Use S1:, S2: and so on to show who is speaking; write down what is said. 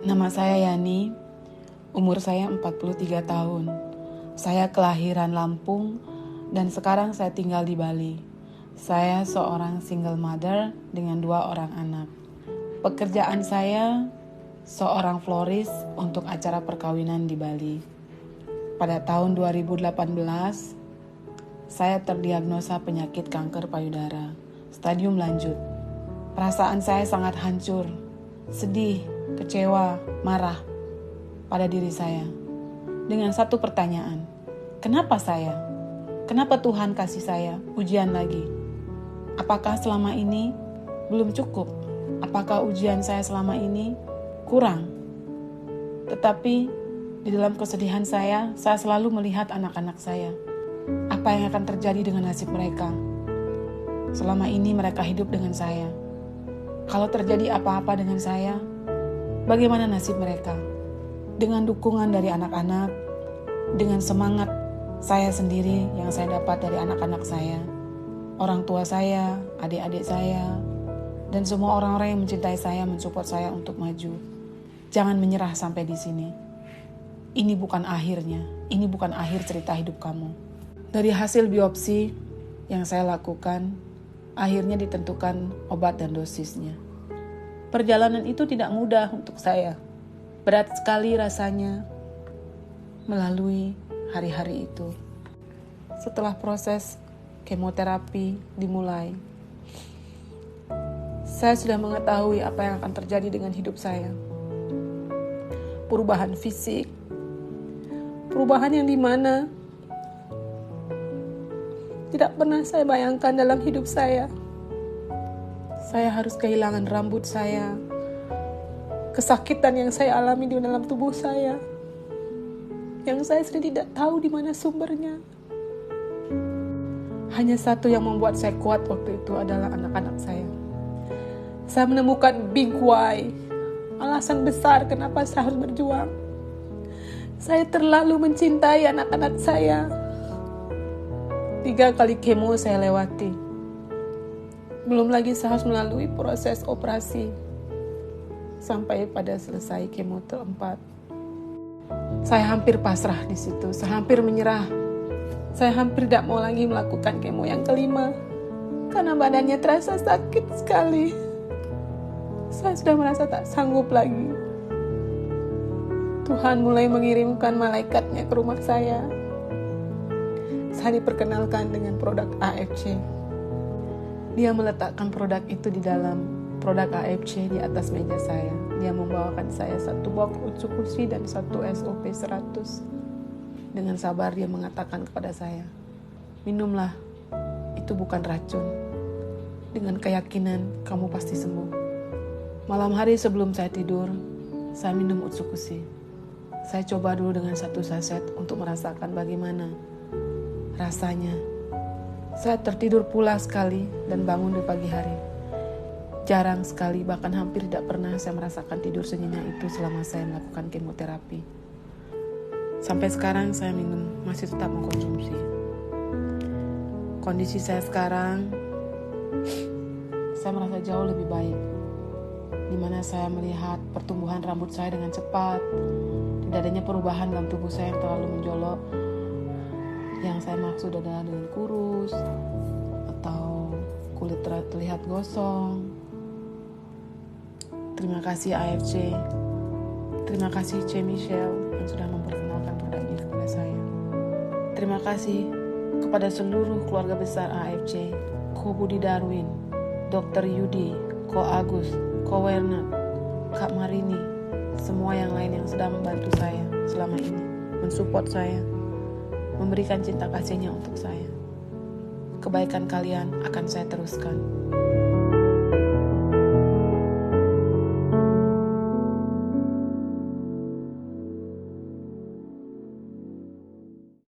S1: Nama saya Yani, umur saya 43 tahun. Saya kelahiran Lampung dan sekarang saya tinggal di Bali. Saya seorang single mother dengan 2 orang anak. Pekerjaan saya seorang florist untuk acara perkawinan di Bali. Pada tahun 2018, saya terdiagnosa penyakit kanker payudara, stadium lanjut. Perasaan saya sangat hancur, sedih, kecewa, marah pada diri saya. Dengan satu pertanyaan, kenapa saya? Kenapa Tuhan kasih saya ujian lagi? Apakah selama ini belum cukup? Apakah ujian saya selama ini kurang? Tetapi di dalam kesedihan saya selalu melihat anak-anak saya. Apa yang akan terjadi dengan nasib mereka? Selama ini mereka hidup dengan saya. Kalau terjadi apa-apa dengan saya, bagaimana nasib mereka? Dengan dukungan dari anak-anak, dengan semangat saya sendiri yang saya dapat dari anak-anak saya, orang tua saya, adik-adik saya, dan semua orang-orang yang mencintai saya, mensupport saya untuk maju. Jangan menyerah sampai di sini. Ini bukan akhirnya, ini bukan akhir cerita hidup kamu. Dari hasil biopsi yang saya lakukan, akhirnya ditentukan obat dan dosisnya. Perjalanan itu tidak mudah untuk saya. Berat sekali rasanya melalui hari-hari itu. Setelah proses kemoterapi dimulai, saya sudah mengetahui apa yang akan terjadi dengan hidup saya. Perubahan fisik, perubahan yang dimana tidak pernah saya bayangkan dalam hidup saya. Saya harus kehilangan rambut saya, kesakitan yang saya alami di dalam tubuh saya, yang saya sendiri tidak tahu di mana sumbernya. Hanya satu yang membuat saya kuat waktu itu adalah anak-anak saya. Saya menemukan big why, alasan besar kenapa saya harus berjuang. Saya terlalu mencintai anak-anak saya. 3 kali kemo saya lewati. Belum lagi saya harus melalui proses operasi sampai pada selesai kemo keempat. Saya hampir pasrah di situ. Saya hampir menyerah. Saya hampir tidak mau lagi melakukan kemo yang kelima karena badannya terasa sakit sekali. Saya sudah merasa tak sanggup lagi. Tuhan mulai mengirimkan malaikatnya ke rumah saya. Saya diperkenalkan dengan produk AFC. Dia meletakkan produk itu di dalam produk AFC di atas meja saya. Dia membawakan saya 1 box Utsukushi dan 1 SOP 100. Dengan sabar dia mengatakan kepada saya, minumlah, itu bukan racun. Dengan keyakinan kamu pasti sembuh. Malam hari sebelum saya tidur, saya minum Utsukushi. Saya coba dulu dengan 1 saset untuk merasakan bagaimana rasanya. Saya tertidur pulas sekali dan bangun di pagi hari. Jarang sekali, bahkan hampir tidak pernah saya merasakan tidur senyenyak itu selama saya melakukan kemoterapi. Sampai sekarang saya minum, masih tetap mengkonsumsi. Kondisi saya sekarang, saya merasa jauh lebih baik. Dimana saya melihat pertumbuhan rambut saya dengan cepat, tidak adanya perubahan dalam tubuh saya yang terlalu menjolok. Yang saya maksud adalah dengan kurus atau kulit terlihat gosong. Terima kasih AFC. Terima kasih C. Michelle yang sudah memperkenalkan produk ini kepada saya. Terima kasih kepada seluruh keluarga besar AFC, Ko Budi Darwin, Dr. Yudi, Ko Agus, Ko Wernat, Kak Marini, semua yang lain yang sudah membantu saya selama ini, mensupport saya, memberikan cinta kasihnya untuk saya. Kebaikan kalian akan saya teruskan.